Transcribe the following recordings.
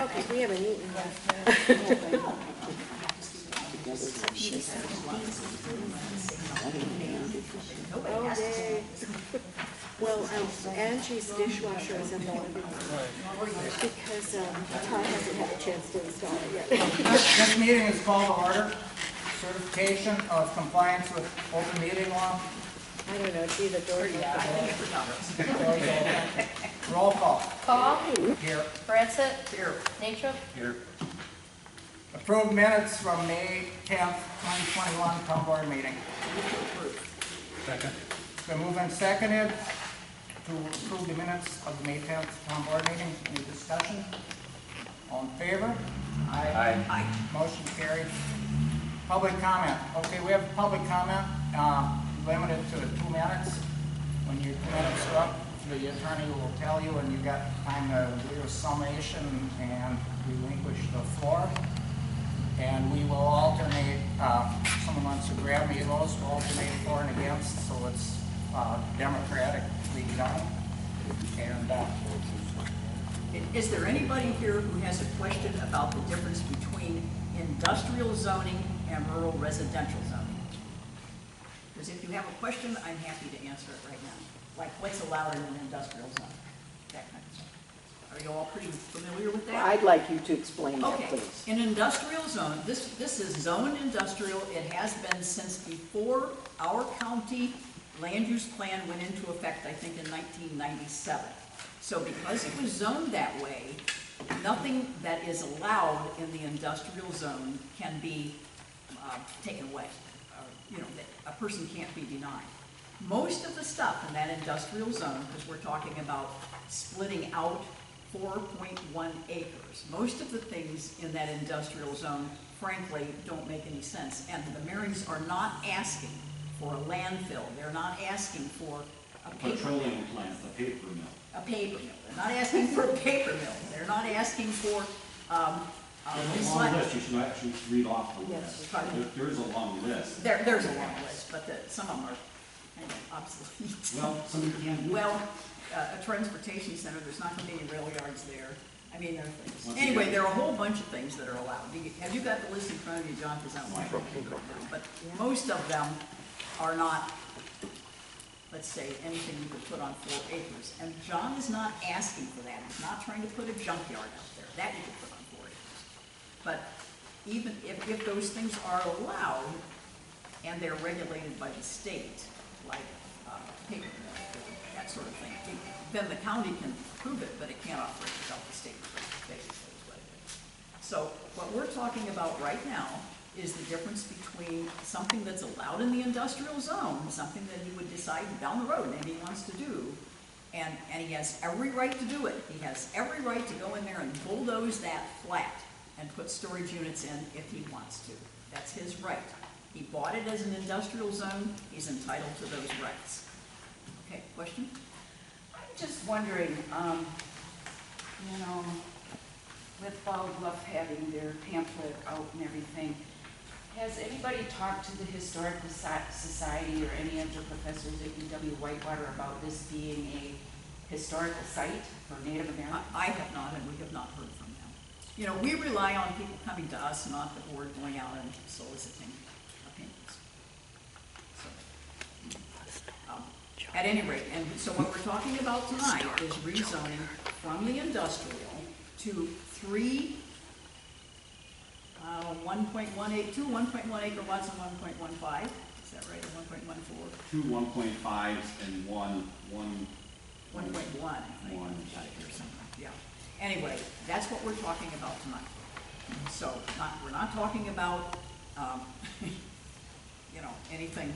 No, because we haven't eaten. Oh, yay. Well, Angie's dishwasher is involved because Todd hasn't had a chance to install it yet. This meeting is called to order. Certification of compliance with open meeting law. I don't know, it's either door Roll call. Call. Here. Francis. Here. Nature. Here. Approved minutes from May 10th, 2021 town board meeting. Second. It's been moved and seconded to approve the minutes of the May 10th town board meeting. Any discussion? All in favor? Aye. Aye. Motion carried. Public comment. Okay, we have public comment limited to 2 minutes. When your 2 minutes are up, the attorney will tell you, and you got time to do your summation and relinquish the floor. And we will alternate. Someone wants to grab me those. We'll alternate for and against, so it's democratically done. And is there anybody here who has a question about the difference between industrial zoning and rural residential zoning? Because if you have a question, I'm happy to answer it right now. Like what's allowed in an industrial zone, that kind of stuff. Are you all pretty familiar with that? I'd like you to explain that, Okay, please. an industrial zone, this is zoned industrial. It has been since before our county land use plan went into effect, I think in 1997. So because it was zoned that way, nothing that is allowed in the industrial zone can be taken away. You know, a person can't be denied. Most of the stuff in that industrial zone, because we're talking about splitting out 4.1 acres, most of the things in that industrial zone, frankly, don't make any sense. And the Marys are not asking for a landfill. They're not asking for a Petroleum plant, a paper mill. a paper mill. They're not asking for a paper mill. They're not asking for There's a long list. You should actually read off the Yes. list. There is a long list. There's a long list, but some of them are kind of obsolete. Well, somebody can do it. Well, a transportation center, there's not going to be any rail yards there. I mean, there are things. Once Anyway, again- there are a whole bunch of things that are allowed. Have you got the list in front of you, John? Because I don't want to go through. But most of them are not, let's say, anything you could put on 4 acres. And John is not asking for that. He's not trying to put a junkyard out there. That you could put on 4 acres. But even if those things are allowed and they're regulated by the state, like paper mill, that sort of thing, then the county can approve it, but it can't operate without the state. Basically, is what it is. So what we're talking about right now is the difference between something that's allowed in the industrial zone, something that he would decide down the road maybe he wants to do, and he has every right to do it. He has every right to go in there and bulldoze that flat and put storage units in if he wants to. That's his right. He bought it as an industrial zone. He's entitled to those rights. Okay, question? I'm just wondering, you know, with Bluff having their pamphlet out and everything, has anybody talked to the Historical Society or any of the professors at UW Whitewater about this being a historical site for Native Americans? I have not, and we have not heard from them. You know, we rely on people coming to us, not the board going out and soliciting opinions. So, at any rate, and so what we're talking about tonight is rezoning from the industrial to 3 1.1 acre lots and 1.15. Is that right? 1.14. 2 1.5s and 1. 1.1. I think. Got it here somewhere. Yeah. Anyway, that's what we're talking about tonight. So we're not talking about you know, anything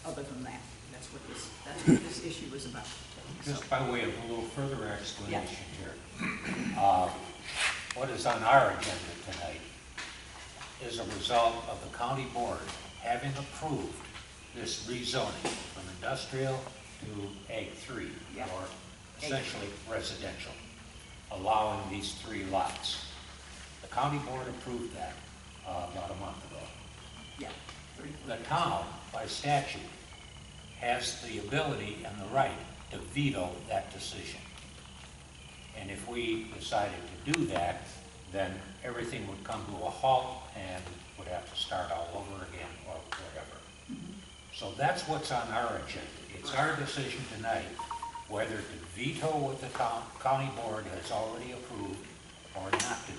other than that. That's what this issue is about. Just by way of a little further explanation Yeah. here. What is on our agenda tonight is a result of the county board having approved this rezoning from industrial to Ag 3, Yeah. or essentially residential, allowing these 3 lots. The county board approved that about a month ago. Yeah. The town, by statute, has the ability and the right to veto that decision. And if we decided to do that, then everything would come to a halt and would have to start all over again or whatever. So that's what's on our agenda. It's our decision tonight whether to veto what the county board has already approved or not to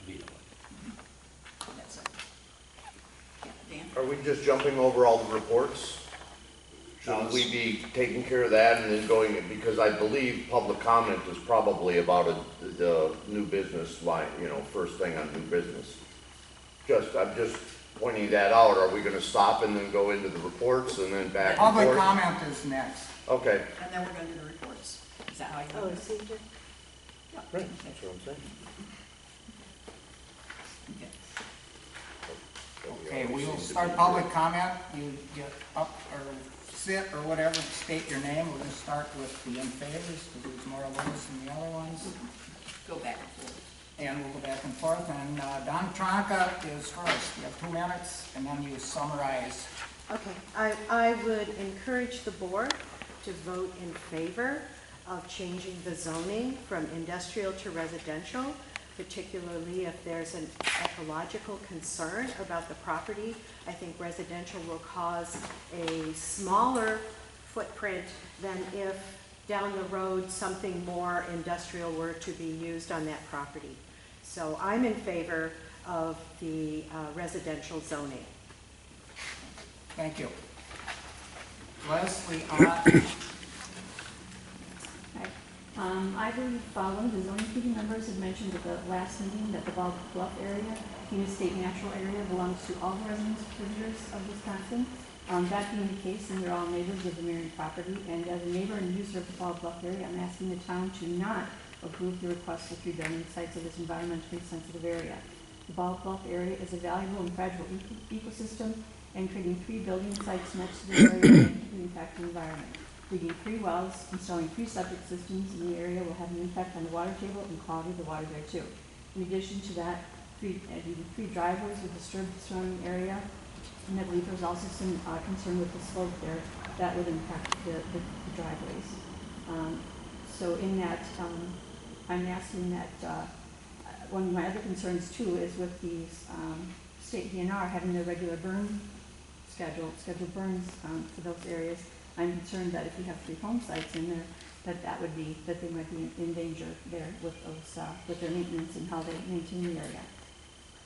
veto it. That's it. Yeah, Dan? Are we just jumping over all the reports? Shouldn't we be taking care of that and then going, because I believe public comment is probably about the new business line, you know, first thing on new business. I'm just pointing that out. Are we gonna stop and then go into the reports and then back and Public forth? comment is next. Okay, And then we're gonna do the reports. Is that how you Oh, want it? CJ? right, that's what I'm saying. Okay. Okay, we will start public comment. You get up or sit or whatever, state your name. We'll just start with the in favors, because there's more of those than the other ones. Go back and forth. And we'll go back and forth. And Don Tronka is first. You have 2 minutes, and then you summarize. Okay, I would encourage the board to vote in favor of changing the zoning from industrial to residential, particularly if there's an ecological concern about the property. I think residential will cause a smaller footprint than if down the road something more industrial were to be used on that property. So I'm in favor of the residential zoning. Thank you. Leslie, I believe following the zoning committee members had mentioned at the last meeting that the Bald Bluff area, being a state natural area, belongs to all the residents visitors of Wisconsin. That being the case, and we're all neighbors of the Marion property, and as a neighbor and user of the Bald Bluff area, I'm asking the town to not approve the request for 3 building sites of this environmentally sensitive area. The Bald Bluff area is a valuable and fragile ecosystem, and creating 3 building sites next to the area will impact the environment. Digging 3 wells, installing 3 septic systems in the area will have an impact on the water table and quality of the water there too. In addition to that, 3 driveways will disturb the surrounding area, and I believe there's also some concern with the slope there that would impact the driveways. So in that, I'm asking that, one of my other concerns too is with the state DNR having their regular burn scheduled burns for those areas. I'm concerned that if you have 3 home sites in there, that they might be in danger there with those, with their maintenance and how they maintain the area.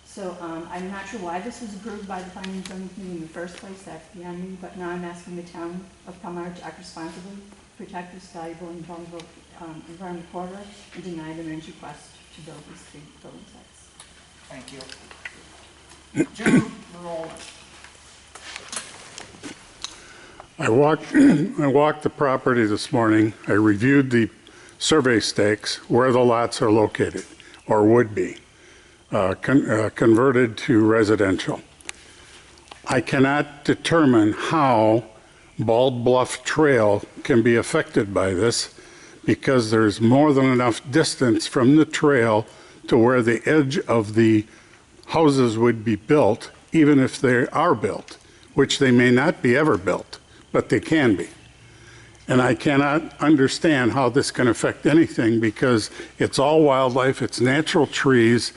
So I'm not sure why this was approved by the Planning and Zoning Committee in the first place. That's beyond me. But now I'm asking the town of Palmyra to act responsibly, protect this valuable and vulnerable environment corridor, and deny the mayor's request to build these 3 building sites. thank you. Jim Roll. I walked the property this morning. I reviewed the survey stakes where the lots are located, or would be, converted to residential. I cannot determine how Bald Bluff Trail can be affected by this because there's more than enough distance from the trail to where the edge of the houses would be built, even if they are built, which they may not be ever built, but they can be. And I cannot understand how this can affect anything because it's all wildlife, it's natural trees,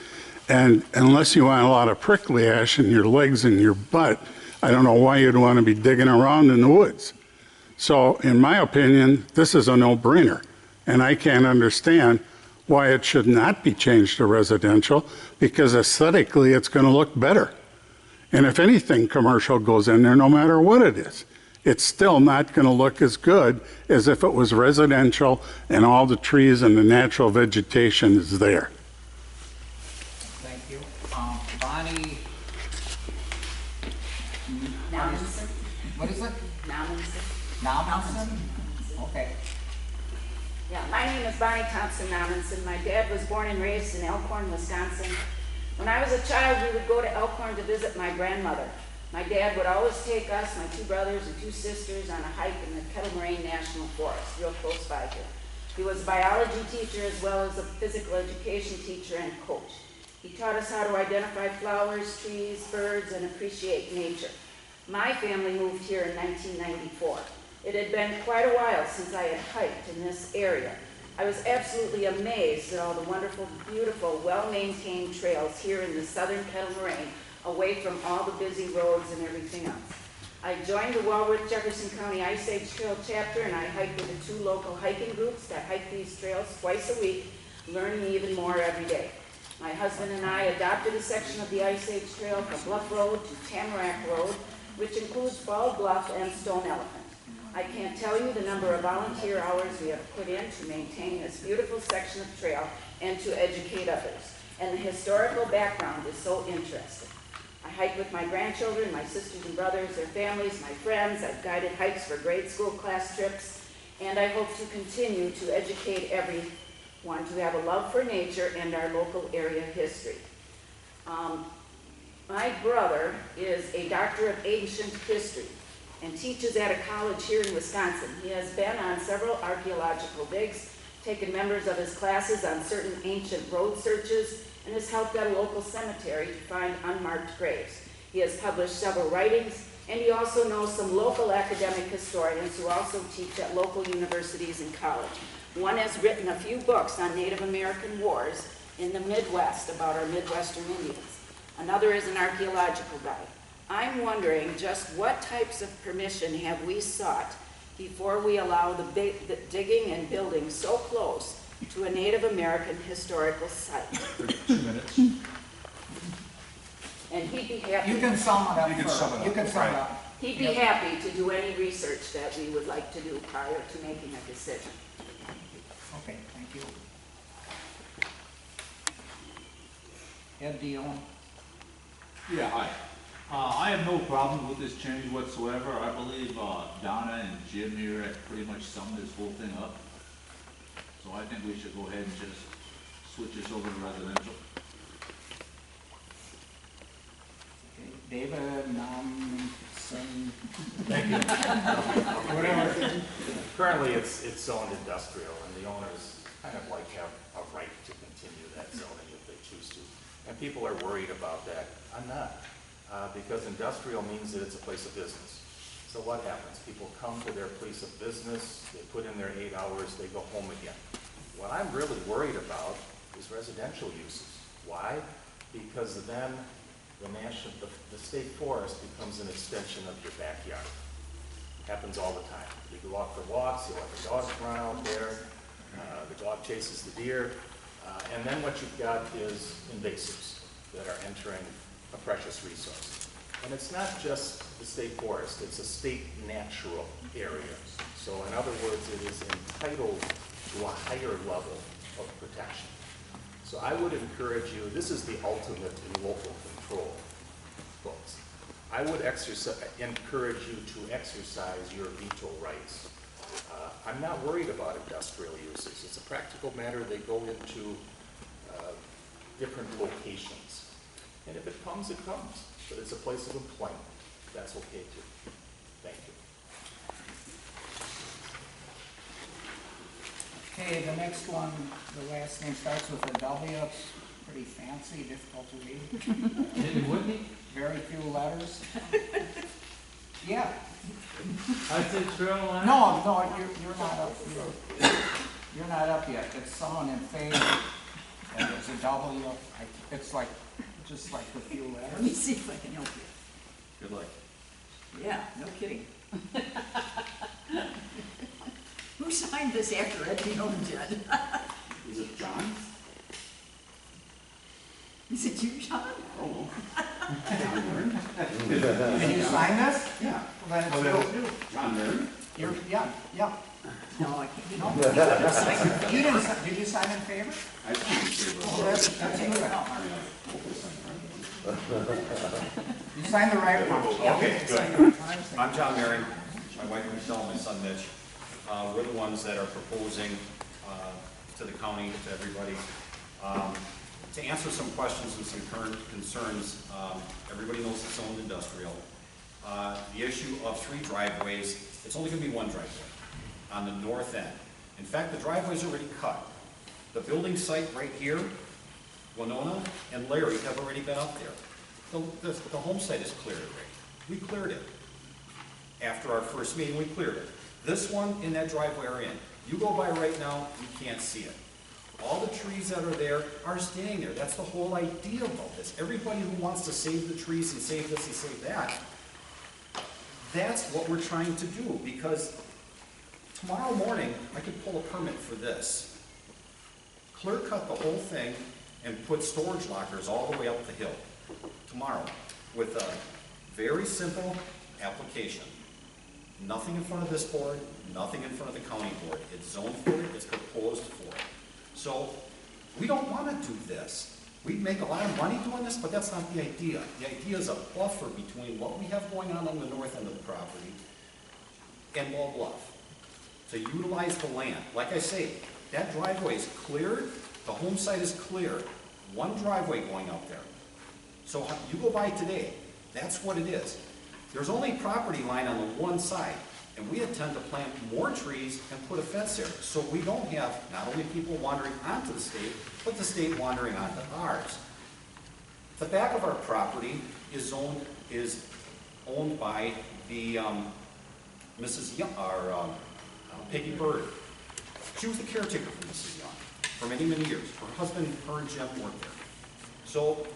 and unless you want a lot of prickly ash in your legs and your butt, I don't know why you'd want to be digging around in the woods. So in my opinion, this is a no-brainer, and I can't understand why it should not be changed to residential, because aesthetically it's going to look better. And if anything commercial goes in there, no matter what it is, it's still not going to look as good as if it was residential and all the trees and the natural vegetation is there. Thank you. Bonnie. Nominson. What is it? Nominson. Nominson? Okay. Yeah, my name is Bonnie Thompson Nominson. My dad was born and raised in Elkhorn, Wisconsin. When I was a child, we would go to Elkhorn to visit my grandmother. My dad would always take us, my 2 brothers and 2 sisters, on a hike in the Kettle Moraine National Forest, real close by here. He was a biology teacher as well as a physical education teacher and coach. He taught us how to identify flowers, trees, birds, and appreciate nature. My family moved here in 1994. It had been quite a while since I had hiked in this area. I was absolutely amazed at all the wonderful, beautiful, well-maintained trails here in the southern Kettle Moraine, away from all the busy roads and everything else. I joined the Walworth Jefferson County Ice Age Trail chapter, and I hike with the 2 local hiking groups that hike these trails twice a week, learning even more every day. My husband and I adopted a section of the Ice Age Trail from Bluff Road to Tamarack Road, which includes Bald Bluff and Stone Elephant. I can't tell you the number of volunteer hours we have put in to maintain this beautiful section of trail and to educate others. And the historical background is so interesting. I hike with my grandchildren, my sisters and brothers, their families, my friends. I've guided hikes for grade school class trips, and I hope to continue to educate everyone to have a love for nature and our local area history. My brother is a doctor of ancient history and teaches at a college here in Wisconsin. He has been on several archaeological digs, taken members of his classes on certain ancient road searches, and has helped at a local cemetery to find unmarked graves. He has published several writings, and he also knows some local academic historians who also teach at local universities and college. One has written a few books on Native American wars in the Midwest about our Midwestern Indians. Another is an archaeological guide. I'm wondering just what types of permission have we sought before we allow the digging and building so close to a Native American historical site? 2 minutes. And he'd be happy. You can sum it up. You can sum it up. You can sum it up. He'd be happy to do any research that we would like to do prior to making a decision. Okay, thank you. Ed Dion. Yeah, hi. I have no problem with this change whatsoever. I believe Donna and Jim here have pretty much summed this whole thing up. So I think we should go ahead and just switch this over to residential. Okay, David, Thank you. whatever. Currently, it's zoned industrial, and the owners kind of like have a right to continue that zoning if they choose to. And people are worried about that. I'm not, because industrial means that it's a place of business. So what happens? People come to their place of business, they put in their 8 hours, they go home again. What I'm really worried about is residential uses. Why? Because then the state forest becomes an extension of your backyard. Happens all the time. You go out for walks, you let the dogs run out there, the dog chases the deer, and then what you've got is invasives that are entering a precious resource. And it's not just the state forest, it's a state natural area. So in other words, it is entitled to a higher level of protection. So I would encourage you, this is the ultimate in local control, folks. I would encourage you to exercise your veto rights. I'm not worried about industrial uses. It's a practical matter. They go into different locations. And if it comes, it comes. But it's a place of employment. That's okay too. Thank you. Okay, the next one, the last name starts with a W. It's pretty fancy, difficult to read. David Whitney? Very few letters. Yeah. I said Trail Line. No, you're not up. You're not up yet. It's someone in favor, and it's a W. It's like, just like a few Let me letters. see if I can help you. Good luck. Yeah, no kidding. Who signed this after Ed Dion did? Is it John? Is it you, John? Oh. Did you sign this? Yeah. Well, then it's you. John Marin? Yeah. No, I can't. No. You didn't, did you sign in favor? I think Oh, that's you. You signed the right one. Okay, good. I'm John Marin, my wife Michelle, my son Mitch. We're the ones that are proposing to the county, to everybody, to answer some questions and some current concerns. Everybody knows it's owned industrial. The issue of 3 driveways, it's only going to be 1 driveway on the north end. In fact, the driveway's already cut. The building site right here, Winona and Larry have already been up there. The home site is cleared already. We cleared it. After our first meeting, we cleared it. This one in that driveway are in. You go by right now, you can't see it. All the trees that are there are staying there. That's the whole idea about this. Everybody who wants to save the trees and save this and save that, that's what we're trying to do, because tomorrow morning, I could pull a permit for this. Clear cut the whole thing and put storage lockers all the way up the hill tomorrow with a very simple application. Nothing in front of this board, nothing in front of the county board. It's zoned for it, it's proposed for it. So we don't want to do this. We'd make a lot of money doing this, but that's not the idea. The idea is a buffer between what we have going on the north end of the property and Bald Bluff, to utilize the land. Like I say, that driveway is cleared, the home site is clear, one driveway going up there. So you go by today, that's what it is. There's only property line on the one side, and we intend to plant more trees and put a fence there, so we don't have not only people wandering onto the state, but the state wandering onto ours. The back of our property is owned by the Mrs. Young, Peggy Bird. She was the caretaker for Mrs. Young for many, many years. Her husband, her and Jim worked there. So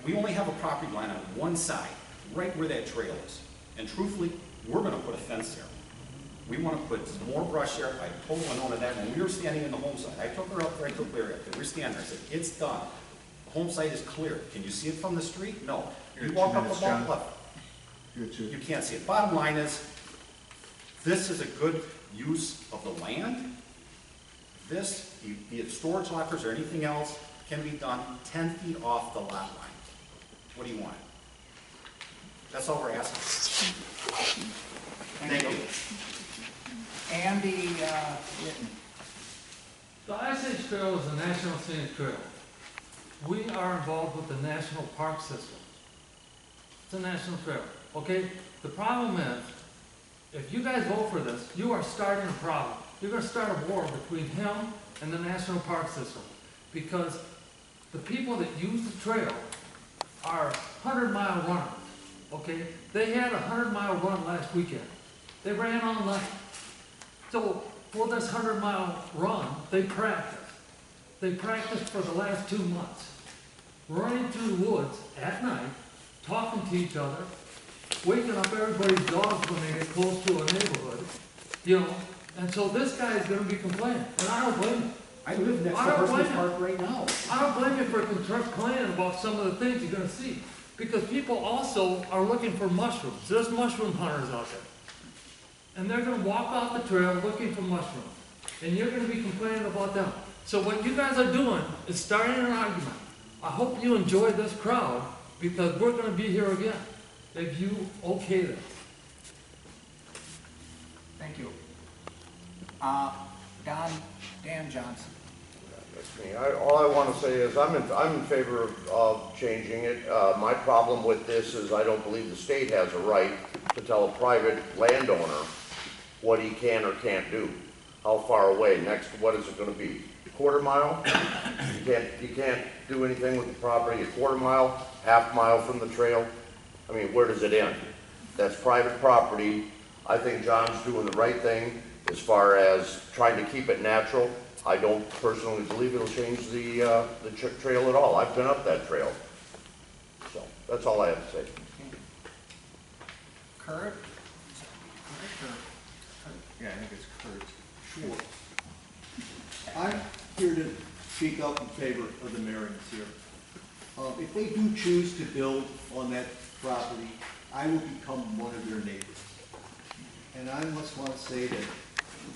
we only have a property line on one side, right where that trail is. And truthfully, we're going to put a fence there. We want to put more brush there. I told Winona that when we were standing in the home site. I took her up there, I took Larry up there. We're standing there. I said, it's done. The home site is clear. Can you see it from the street? No. You walk up the Bald Bluff. You can't see it. Bottom line is, this is a good use of the land. This, be it storage lockers or anything else, can be done 10 feet off the lot line. What do you want? That's all we're asking. Thank you. Andy Whitten. The Ice Age Trail is a national scenic trail. We are involved with the national park system. It's a national trail, okay? The problem is, if you guys vote for this, you are starting a problem. You're going to start a war between him and the national park system, because the people that use the trail are 100-mile runners, okay? They had a 100-mile run last weekend. They ran all night. So for this 100-mile run, they practiced. They practiced for the last 2 months, running through the woods at night, talking to each other, waking up everybody's dogs when they get close to a neighborhood, you know. And so this guy is going to be complaining, and I don't blame him. I live next to Christmas Park right now. I don't blame you for complaining about some of the things you're going to see, because people also are looking for mushrooms. There's mushroom hunters out there, and they're going to walk off the trail looking for mushrooms, and you're going to be complaining about them. So what you guys are doing is starting an argument. I hope you enjoy this crowd, because we're going to be here again if you okay this. Thank you. Dan Johnson. That's me. All I want to say is I'm in favor of changing it. My problem with this is I don't believe the state has a right to tell a private landowner what he can or can't do. How far away? Next, what is it going to be? Quarter mile? You can't do anything with the property. A quarter mile, half mile from the trail. I mean, where does it end? That's private property. I think John's doing the right thing as far as trying to keep it natural. I don't personally believe it'll change the trail at all. I've been up that trail. So that's all I have to say. Kurt? Yeah, I think it's Kurt. Sure. I'm here to speak up in favor of the Marions here. If they do choose to build on that property, I will become one of their neighbors. And I must want to say that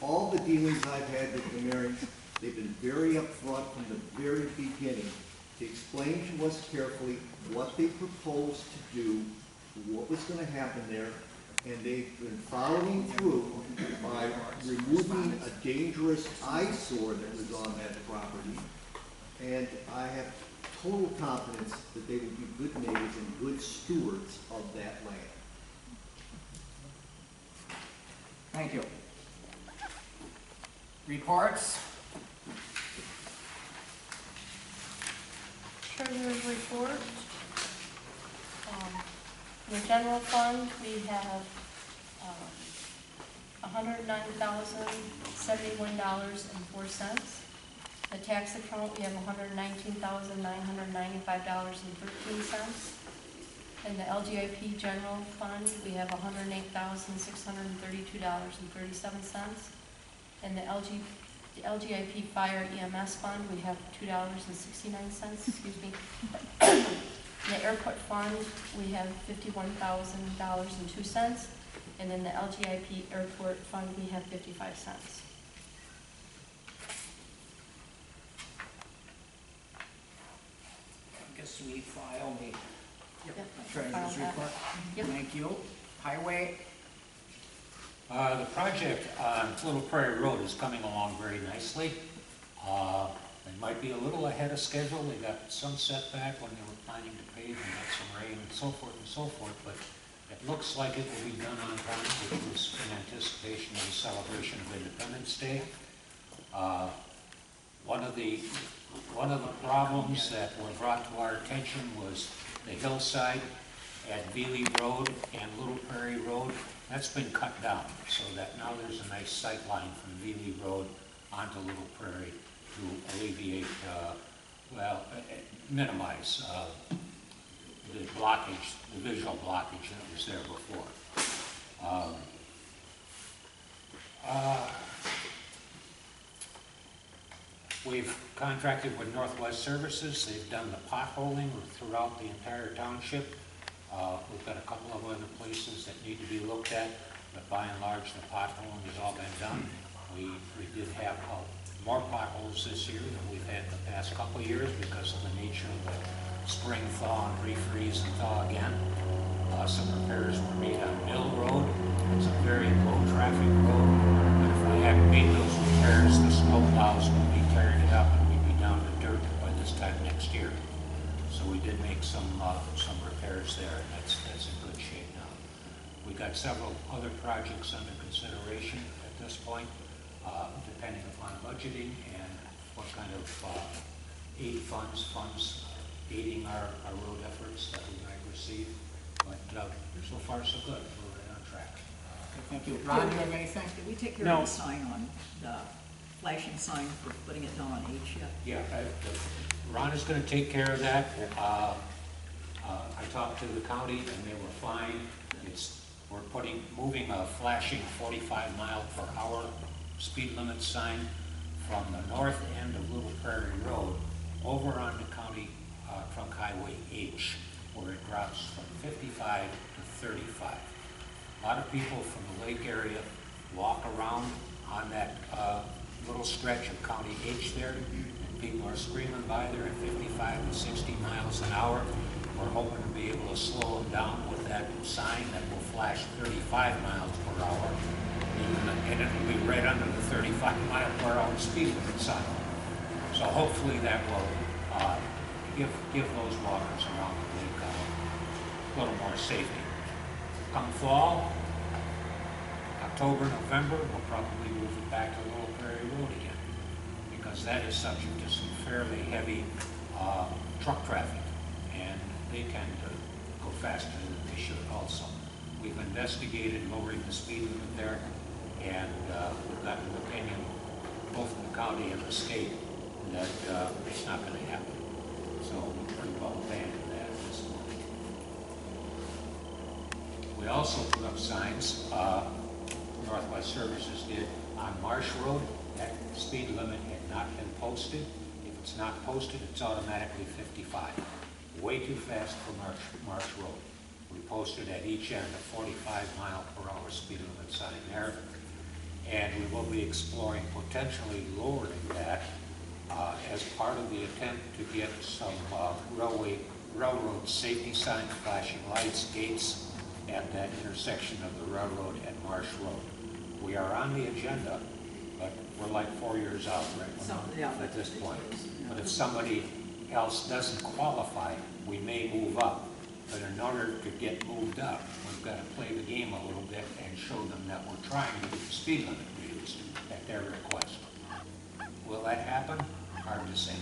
all the dealings I've had with the Marions, they've been very upfront from the very beginning to explain to us carefully what they proposed to do, what was going to happen there, and they've been following through by removing a dangerous eyesore that was on that property. And I have total confidence that they will be good neighbors and good stewards of that land. Thank you. Reports? Treasurer's report. In the general fund, we have $109,071.04. The tax account, we have $119,995.13. In the LGIP general fund, we have $108,632.37. In the LGIP fire EMS fund, we have $2.69, excuse me. In the airport fund, we have $51,000.02. And in the LGIP airport fund, we have 55 cents. I guess we file the Yep. treasurer's File that. report. Yep. Thank you. Highway, The project on Little Prairie Road is coming along very nicely. They might be a little ahead of schedule. They got some setback when they were planning to pave and got some rain and so forth, but it looks like it will be done on time, which was in anticipation of the celebration of Independence Day. One of the problems that were brought to our attention was the hillside at Veely Road and Little Prairie Road. That's been cut down, so that now there's a nice sight line from Veely Road onto Little Prairie to alleviate, minimize the blockage, the visual blockage that was there before. We've contracted with Northwest Services. They've done the potholing throughout the entire township. We've got a couple of other places that need to be looked at, but by and large, the potholing has all been done. We did have more potholes this year than we've had the past couple of years because of the nature of the spring thaw and refreeze and thaw again. Some repairs were made on Mill Road. It's a very low traffic road, but if we hadn't made those repairs, the snow plows would be tearing it up and we'd be down to dirt by this time next year. So we did make some repairs there, and that's in good shape now. We got several other projects under consideration at this point, depending upon budgeting and what kind of aid funds aiding our road efforts that we might receive. But so far so good. We're right on track. okay, thank you. Ron, do you have anything? Did we take care No. of the sign on, the flashing sign for putting it down on H yet? Yeah, Ron is going to take care of that. I talked to the county and they were fine. We're moving a flashing 45-mile-per-hour speed limit sign from the north end of Little Prairie Road over onto County Trunk Highway H, where it drops from 55 to 35. A lot of people from the lake area walk around on that little stretch of County H there, and people are screaming by there at 55 to 60 miles an hour. We're hoping to be able to slow them down with that sign that will flash 35 miles per hour, and it'll be right under the 35-mile-per-hour speed limit sign. So hopefully that will give those walkers around the lake a little more safety. Come fall, October, November, we'll probably move it back to Little Prairie Road again, because that is subject to some fairly heavy truck traffic, and they tend to go faster than they should also. We've investigated lowering the speed limit there, and we've got an opinion, both in the county and the state, that it's not going to happen. So we're pretty well abandoned that at this point. We also put up signs, Northwest Services did, on Marsh Road. That speed limit had not been posted. If it's not posted, it's automatically 55. Way too fast for Marsh Road. We posted at each end a 45-mile-per-hour speed limit sign there. And we will be exploring potentially lowering that as part of the attempt to get some railroad safety signs, flashing lights, gates at that intersection of the railroad and Marsh Road. We are on the agenda, but we're like 4 years out at this point. But if somebody else doesn't qualify, we may move up. But in order to get moved up, we've got to play the game a little bit and show them that we're trying to get the speed limit reduced at their request. Will that happen? Hard to say.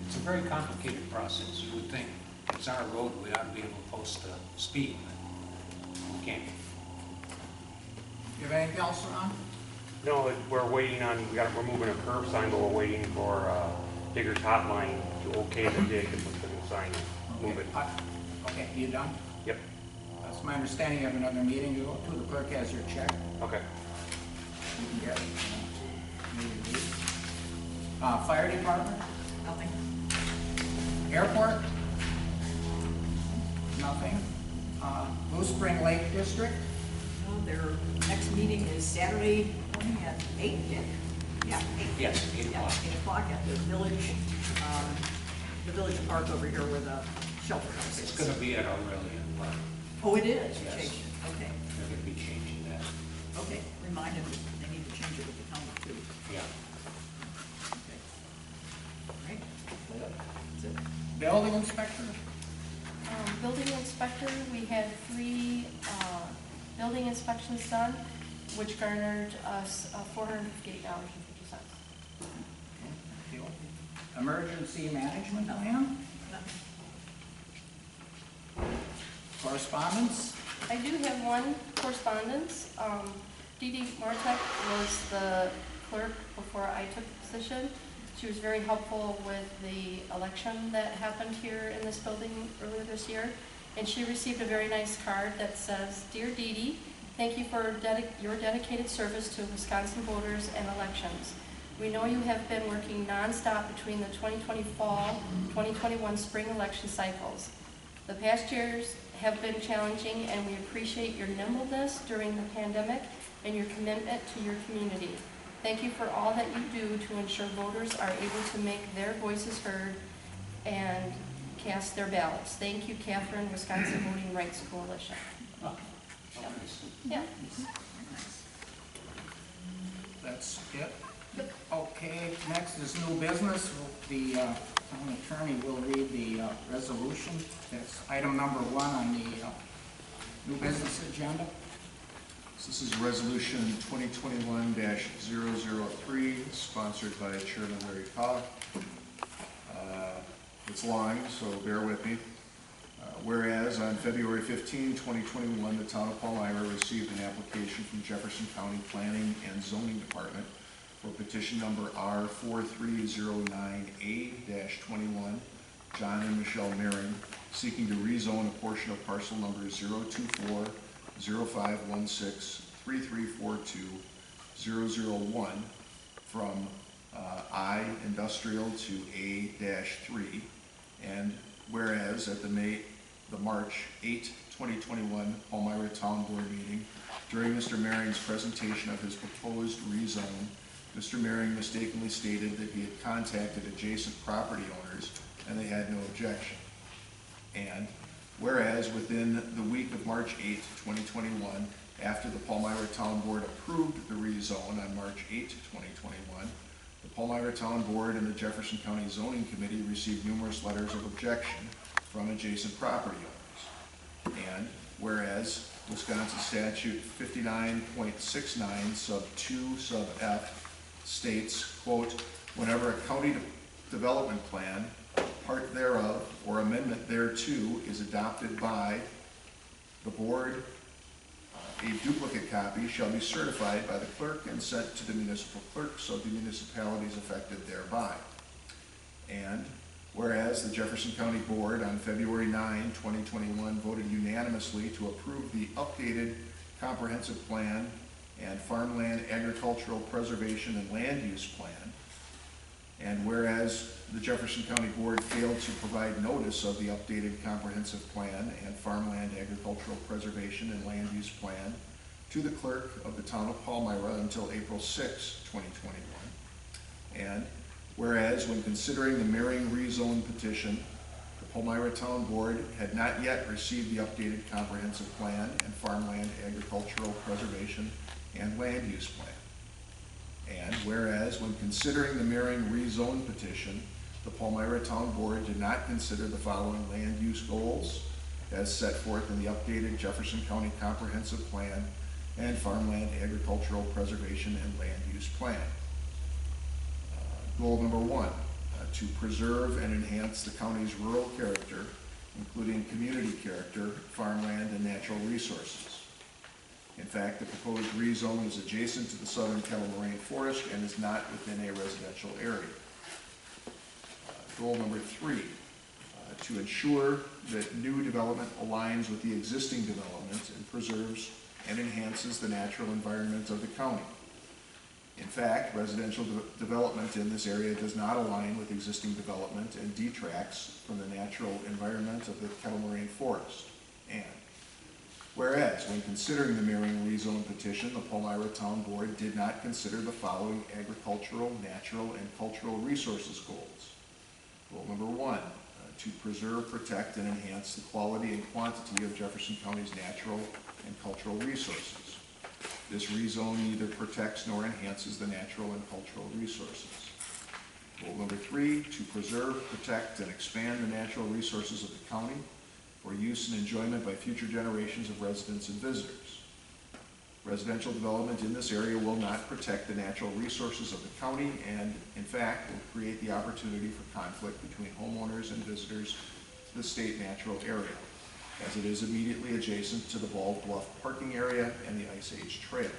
It's a very complicated process. You would think it's our road, we ought to be able to post the speed, but we can't. You have anything else, Ron? No, we're waiting on, we're moving a curb sign, but we're waiting for Digger's Hotline to okay the dig and put the new sign in. Move it. Okay, you done? Yep. That's my understanding. You have another meeting. You go to the clerk, has your check. Okay. You can get it. Fire department? Nothing. Airport? Nothing. Blue Spring Lake District? Well, their next meeting is Saturday morning at 8, yeah, 8. Yes, 8 o'clock. Yeah, 8 o'clock at the village park over here where the shelter house is. It's gonna be at Aurelian Park. Oh, it is? Yes. Changed. Okay, They're gonna be changing that. okay, remind them that they need to change it with the county too. Yeah. Okay. All right, that's it. Building inspector? Building inspector, we had 3 building inspections done, which garnered us $458.50. Emergency management plan? Correspondence? I do have one correspondence. Dee Dee Martek was the clerk before I took the position. She was very helpful with the election that happened here in this building earlier this year. And she received a very nice card that says, "Dear Dee Dee, thank you for your dedicated service to Wisconsin voters and elections. We know you have been working nonstop between the 2020 fall, 2021 spring election cycles. The past years have been challenging, and we appreciate your nimbleness during the pandemic and your commitment to your community. Thank you for all that you do to ensure voters are able to make their voices heard and cast their ballots. Thank you, Catherine, Wisconsin Voting Rights Coalition." Yeah. That's it? Okay, next is new business. The town attorney will read the resolution. That's item number 1 on the new business agenda. This is resolution 2021-003, sponsored by Chairman Larry Pollock. It's long, so bear with me. Whereas on February 15, 2021, the town of Palmyra received an application from Jefferson County Planning and Zoning Department for petition number R4309A-21, John and Michelle Mering, seeking to rezone a portion of parcel number 024-0516-3342-001 from I industrial to A-3, and whereas at the March 8, 2021 Palmyra Town Board meeting, during Mr. Mering's presentation of his proposed rezone, Mr. Mering mistakenly stated that he had contacted adjacent property owners and they had no objection. And whereas within the week of March 8, 2021, after the Palmyra Town Board approved the rezone on March 8, 2021, the Palmyra Town Board and the Jefferson County Zoning Committee received numerous letters of objection from adjacent property owners. And whereas Wisconsin Statute 59.69 sub 2 sub F states, quote, "Whenever a county development plan, part thereof, or amendment thereto is adopted by the board, a duplicate copy shall be certified by the clerk and sent to the municipal clerks of the municipalities affected thereby." And whereas the Jefferson County Board on February 9, 2021 voted unanimously to approve the updated comprehensive plan and farmland agricultural preservation and land use plan, and whereas the Jefferson County Board failed to provide notice of the updated comprehensive plan and farmland agricultural preservation and land use plan to the clerk of the town of Palmyra until April 6, 2021, and whereas when considering the Mering rezone petition, the Palmyra Town Board had not yet received the updated comprehensive plan and farmland agricultural preservation and land use plan. And whereas when considering the Mering rezone petition, the Palmyra Town Board did not consider the following land use goals as set forth in the updated Jefferson County Comprehensive Plan and Farmland Agricultural Preservation and Land Use Plan. Goal number 1, to preserve and enhance the county's rural character, including community character, farmland, and natural resources. In fact, the proposed rezone is adjacent to the southern Kettle Moraine Forest and is not within a residential area. Goal number 3, to ensure that new development aligns with the existing development and preserves and enhances the natural environment of the county. In fact, residential development in this area does not align with existing development and detracts from the natural environment of the Kettle Moraine Forest. And whereas, when considering the Marion rezone petition, the Palmyra Town Board did not consider the following agricultural, natural, and cultural resources goals. Goal number 1, to preserve, protect, and enhance the quality and quantity of Jefferson County's natural and cultural resources. This rezone neither protects nor enhances the natural and cultural resources. Goal number 3, to preserve, protect, and expand the natural resources of the county for use and enjoyment by future generations of residents and visitors. Residential development in this area will not protect the natural resources of the county and, in fact, will create the opportunity for conflict between homeowners and visitors to the state natural area, as it is immediately adjacent to the Bald Bluff parking area and the Ice Age Trail.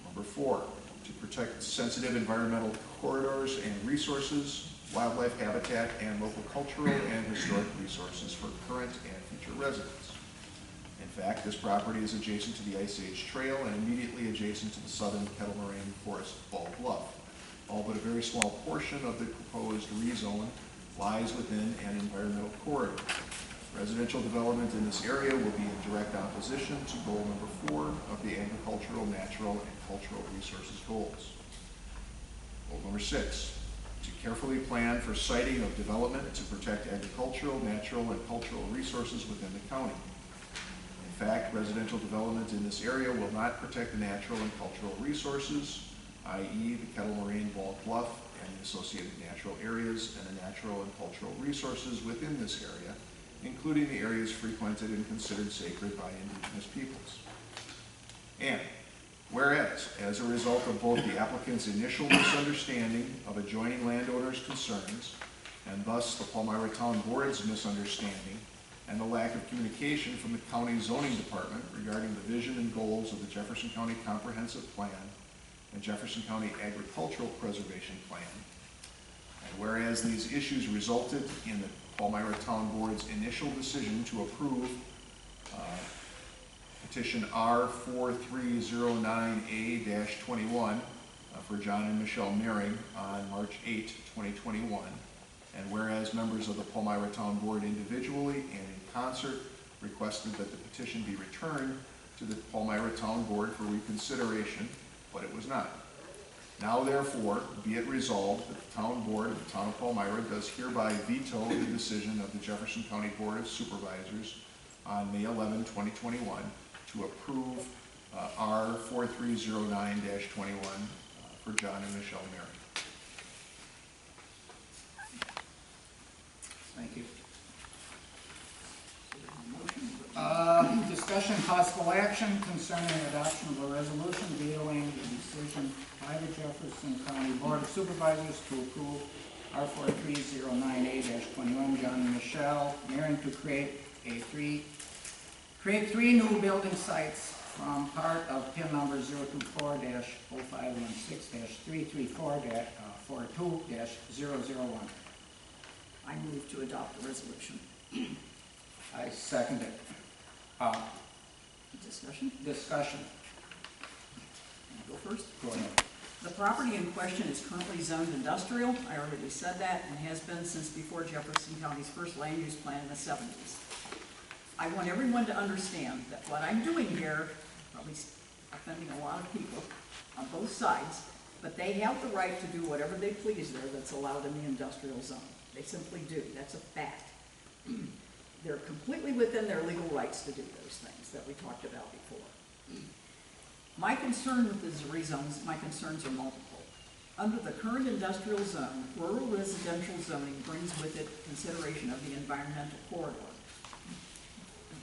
Number 4, to protect sensitive environmental corridors and resources, wildlife habitat, and local cultural and historic resources for current and future residents. In fact, this property is adjacent to the Ice Age Trail and immediately adjacent to the southern Kettle Moraine Forest Bald Bluff. All but a very small portion of the proposed rezone lies within an environmental corridor. Residential development in this area will be in direct opposition to goal number 4 of the agricultural, natural, and cultural resources goals. Goal number 6, to carefully plan for siting of development to protect agricultural, natural, and cultural resources within the county. In fact, residential development in this area will not protect the natural and cultural resources, i.e. the Kettle Moraine Bald Bluff and the associated natural areas and the natural and cultural resources within this area, including the areas frequented and considered sacred by indigenous peoples. And whereas, as a result of both the applicant's initial misunderstanding of adjoining landowners' concerns, and thus the Palmyra Town Board's misunderstanding, and the lack of communication from the county zoning department regarding the vision and goals of the Jefferson County Comprehensive Plan and Jefferson County Agricultural Preservation Plan, and whereas these issues resulted in the Palmyra Town Board's initial decision to approve petition R4309A-21 for John and Michelle Mehring on March 8, 2021, and whereas members of the Palmyra Town Board individually and in concert requested that the petition be returned to the Palmyra Town Board for reconsideration, but it was not. Now therefore, be it resolved that the Town Board of the Town of Palmyra does hereby veto the decision of the Jefferson County Board of Supervisors on May 11, 2021 to approve R4309-21 for John and Michelle Mehring. Thank you. Discussion, possible action concerning adoption of a resolution vetoing the decision by the Jefferson County Board of Supervisors to approve R4309A-21 John and Michelle Mehring to create three new building sites from part of PIN number 024-0516-334-42-001. I move to adopt the resolution. I second it. Discussion? Discussion. Go first. Go ahead. The property in question is currently zoned industrial. I already said that, and has been since before Jefferson County's first land use plan in the 70s. I want everyone to understand that what I'm doing here, probably offending a lot of people on both sides, but they have the right to do whatever they please there that's allowed in the industrial zone. They simply do. That's a fact. They're completely within their legal rights to do those things that we talked about before. My concern with the rezones, my concerns are multiple. Under the current industrial zone, rural residential zoning brings with it consideration of the environmental corridor.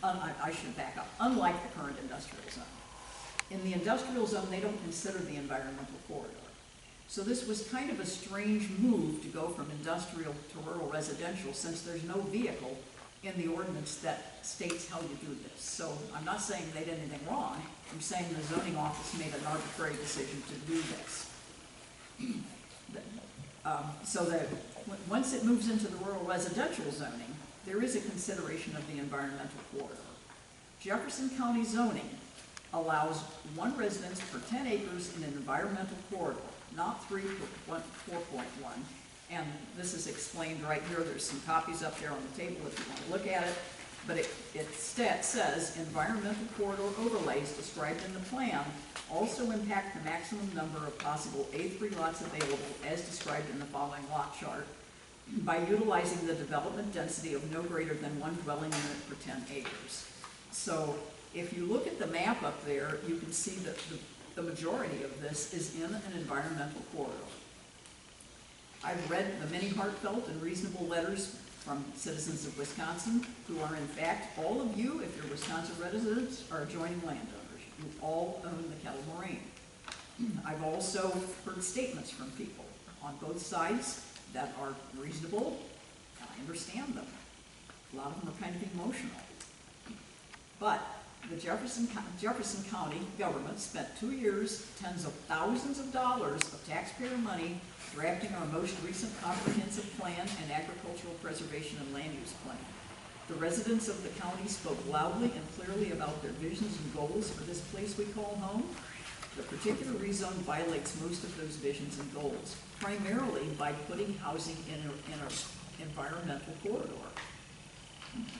I should back up. Unlike the current industrial zone. In the industrial zone, they don't consider the environmental corridor. So this was kind of a strange move to go from industrial to rural residential since there's no vehicle in the ordinance that states how you do this. So I'm not saying they did anything wrong. I'm saying the zoning office made an arbitrary decision to do this. So that once it moves into the rural residential zoning, there is a consideration of the environmental corridor. Jefferson County zoning allows 1 residence per 10 acres in an environmental corridor, not 4.1. And this is explained right here. There's some copies up there on the table if you want to look at it. But it says environmental corridor overlays described in the plan also impact the maximum number of possible A3 lots available as described in the following lot chart by utilizing the development density of no greater than 1 dwelling unit per 10 acres. So if you look at the map up there, you can see that the majority of this is in an environmental corridor. I've read the many heartfelt and reasonable letters from citizens of Wisconsin who are in fact, all of you, if you're Wisconsin residents, are adjoining landowners. You all own the Kettle Moraine. I've also heard statements from people on both sides that are reasonable, and I understand them. A lot of them are kind of emotional. But the Jefferson County government spent 2 years, tens of thousands of dollars of taxpayer money drafting our most recent comprehensive plan and agricultural preservation and land use plan. The residents of the county spoke loudly and clearly about their visions and goals for this place we call home. The particular rezone violates most of those visions and goals, primarily by putting housing in an environmental corridor.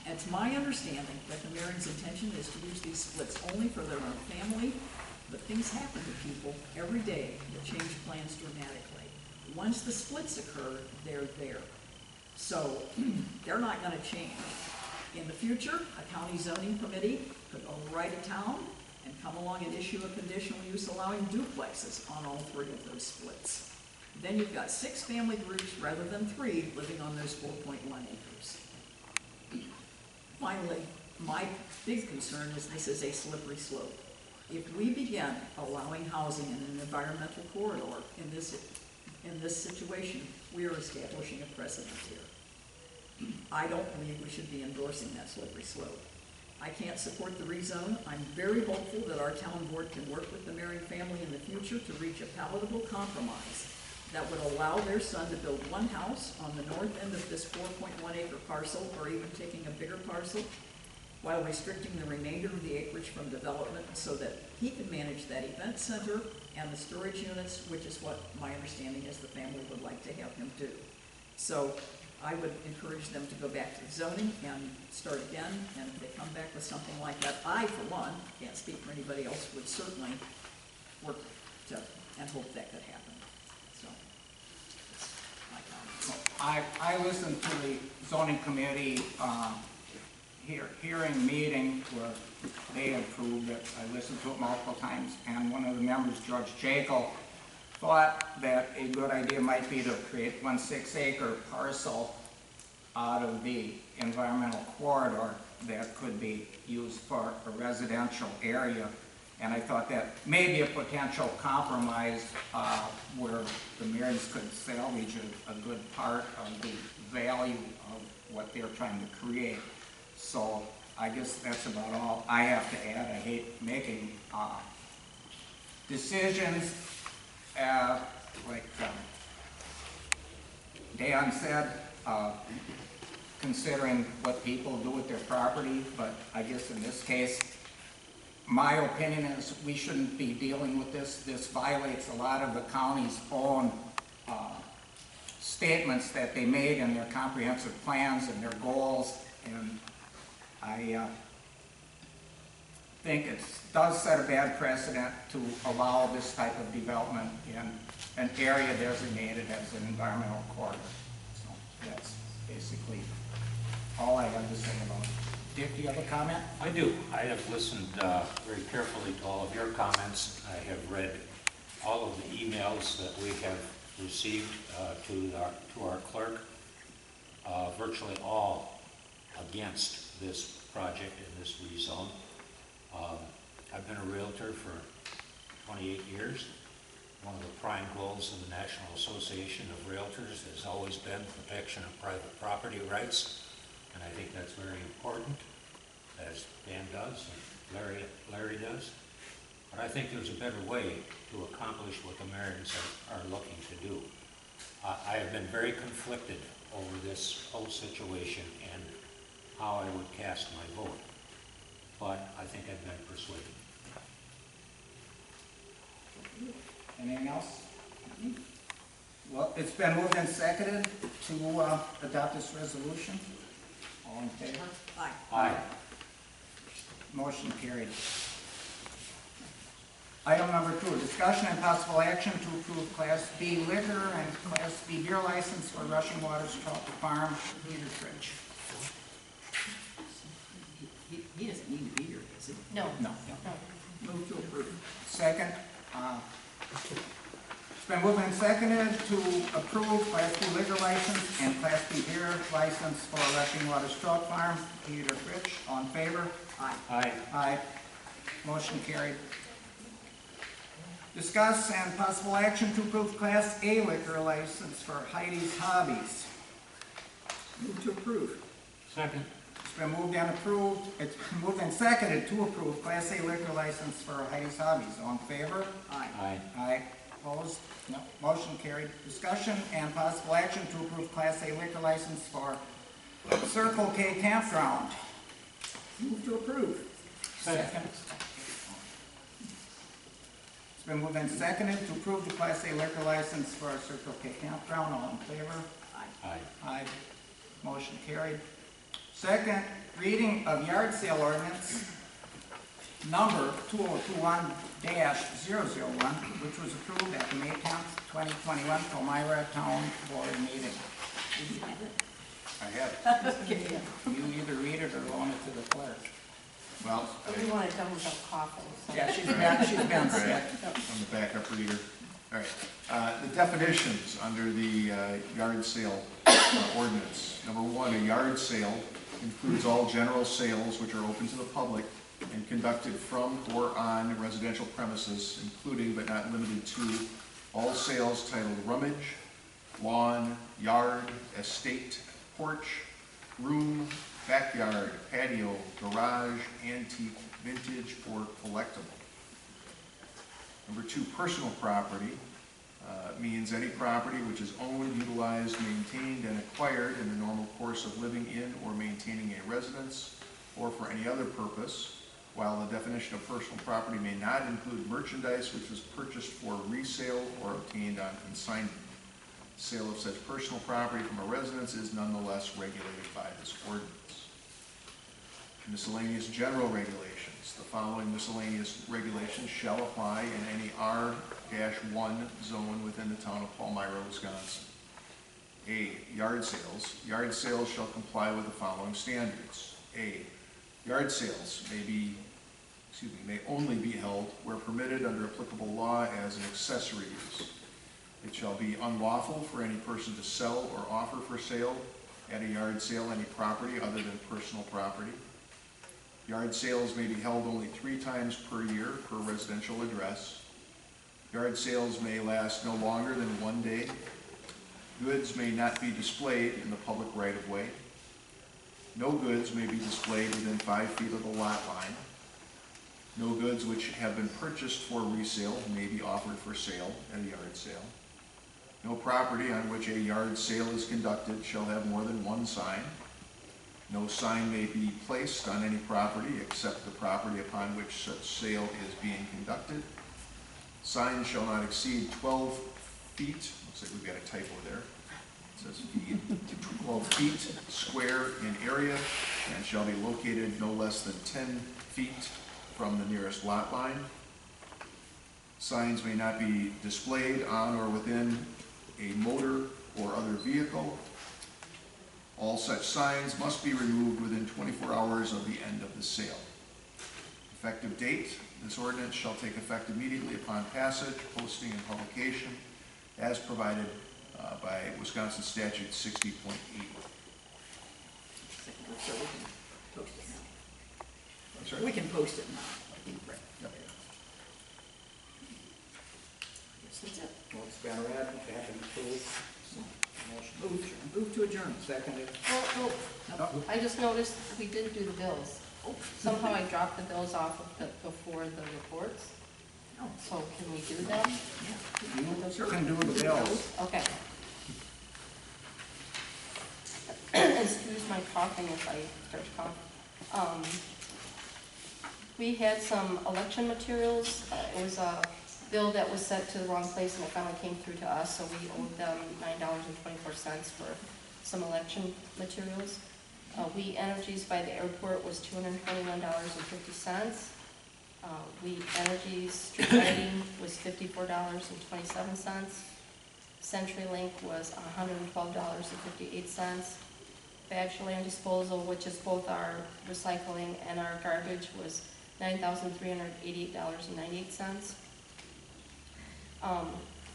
It's my understanding that the mayor's intention is to use these splits only for their own family, but things happen to people every day that change plans dramatically. Once the splits occur, they're there. So they're not going to change. In the future, a county zoning committee could override a town and come along and issue a conditional use allowing duplexes on all 3 of those splits. Then you've got 6 family groups rather than 3 living on those 4.1 acres. Finally, my big concern is this is a slippery slope. If we begin allowing housing in an environmental corridor in this situation, we are establishing a precedent here. I don't believe we should be endorsing that slippery slope. I can't support the rezone. I'm very hopeful that our town board can work with the Marion family in the future to reach a palatable compromise that would allow their son to build 1 house on the north end of this 4.1 acre parcel, or even taking a bigger parcel, while restricting the remainder of the acreage from development so that he can manage that event center and the storage units, which is what my understanding is the family would like to have him do. So I would encourage them to go back to the zoning and start again, and if they come back with something like that, I, for one, can't speak for anybody else, would certainly work to and hope that could happen. So, that's my comment. I listened to the zoning committee hearing meeting where they approved it. I listened to it multiple times, and one of the members, Judge Jekyll, thought that a good idea might be to create 1 6-acre parcel out of the environmental corridor that could be used for a residential area. And I thought that may be a potential compromise where the mayors could salvage a good part of the value of what they're trying to create. So I guess that's about all I have to add. I hate making decisions like Dan said, considering what people do with their property, but I guess in this case, my opinion is we shouldn't be dealing with this. This violates a lot of the county's own statements that they made in their comprehensive plans and their goals, and I think it does set a bad precedent to allow this type of development in an area designated as an environmental corridor. So that's basically all I have to say about it. Dick, do you have a comment? I do. I have listened very carefully to all of your comments. I have read all of the emails that we have received to our clerk, virtually all against this project and this rezone. I've been a realtor for 28 years. One of the prime goals of the National Association of Realtors has always been protection of private property rights, and I think that's very important, as Dan does and Larry does. But I think there's a better way to accomplish what the Marions are looking to do. I have been very conflicted over this whole situation and how I would cast my vote. But I think I've been persuaded. Anything else? Well, it's been moved and seconded to adopt this resolution. All in favor? Aye. Aye. Motion carried. Item number 2, discussion and possible action to approve Class B liquor and Class B beer license for Rushing Waters Trout Farm, Peter Fridge. He doesn't need to be here, does he? No. No. Move to approve. Second. It's been moved and seconded to approve Class B liquor license and Class B beer license for Rushing Waters Trout Farm, Peter Fridge. All in favor? Aye. Aye. Aye. Motion carried. Discuss and possible action to approve Class A liquor license for Heidi's Hobbies. Move to approve. Second. It's been moved and approved, it's been moved and seconded to approve Class A liquor license for Heidi's Hobbies. All in favor? Aye. Aye. Aye. Opposed? No. Motion carried. Discussion and possible action to approve Class A liquor license for Circle K Campground. Move to approve. Second. It's been moved and seconded to approve the Class A liquor license for Circle K Campground. All in favor? Aye. Aye. Aye. Motion carried. Second reading of yard sale ordinance number 2021-001, which was approved at the May 10th, 2021 Palmyra Town Board meeting. Did you have it? I have it. Okay. You either read it or loan it to the clerk. Well, We want it done without coughing, so. yeah, she's been sick. I'm the backup reader. All right. The definitions under the yard sale ordinance. Number 1, a yard sale includes all general sales which are open to the public and conducted from or on residential premises, including but not limited to all sales titled rummage, lawn, yard, estate, porch, room, backyard, patio, garage, antique, vintage, or collectible. Number 2, personal property means any property which is owned, utilized, maintained, and acquired in the normal course of living in or maintaining a residence or for any other purpose, while the definition of personal property may not include merchandise which was purchased for resale or obtained on consignment. Sale of such personal property from a residence is nonetheless regulated by this ordinance. Miscellaneous general regulations. The following miscellaneous regulations shall apply in any R-1 zone within the town of Palmyra, Wisconsin. A. Yard sales. Yard sales shall comply with the following standards. A. Yard sales may only be held where permitted under applicable law as an accessory use. It shall be unlawful for any person to sell or offer for sale at a yard sale any property other than personal property. Yard sales may be held only 3 times per year per residential address. Yard sales may last no longer than 1 day. Goods may not be displayed in the public right-of-way. No goods may be displayed within 5 feet of the lot line. No goods which have been purchased for resale may be offered for sale at a yard sale. No property on which a yard sale is conducted shall have more than 1 sign. No sign may be placed on any property except the property upon which such sale is being conducted. Signs shall not exceed 12 feet, looks like we've got a typo there, it says feet, 12 feet square in area and shall be located no less than 10 feet from the nearest lot line. Signs may not be displayed on or within a motor or other vehicle. All such signs must be removed within 24 hours of the end of the sale. Effective date, this ordinance shall take effect immediately upon passage, posting, and publication as provided by Wisconsin Statute 60.8. So we can post it now. I'm sorry? We can post it now. Right. Yep. I guess that's it. Well, it's been read, back and approved. Move to adjourn. Seconded. Oh, I just noticed we didn't do the bills. Somehow I dropped the bills off of before the reports. So can we do them? You sure can do the bills. Okay. Excuse my coughing if I start to cough. We had some election materials. It was a bill that was sent to the wrong place and it finally came through to us, so we owed them $9.24 for some election materials. We Energies by the airport was $221.50. We Energies street lighting was $54.27. CenturyLink was $112.58. Badge land disposal, which is both our recycling and our garbage, was $9,388.98.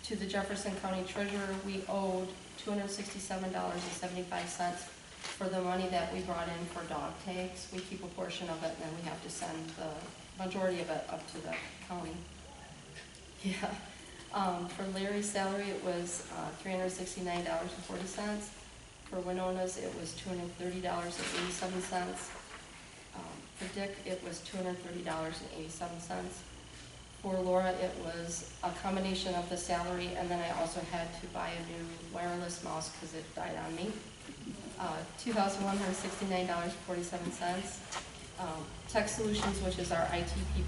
To the Jefferson County Treasurer, we owed $267.75 for the money that we brought in for dog tags. We keep a portion of it, and then we have to send the majority of it up to the county. Yeah. For Larry's salary, it was $369.40. For Winona's, it was $230.87. For Dick, it was $230.87. For Laura, it was a combination of the salary, and then I also had to buy a new wireless mouse because it died on me. $2,169.47. Tech Solutions, which is our IT people,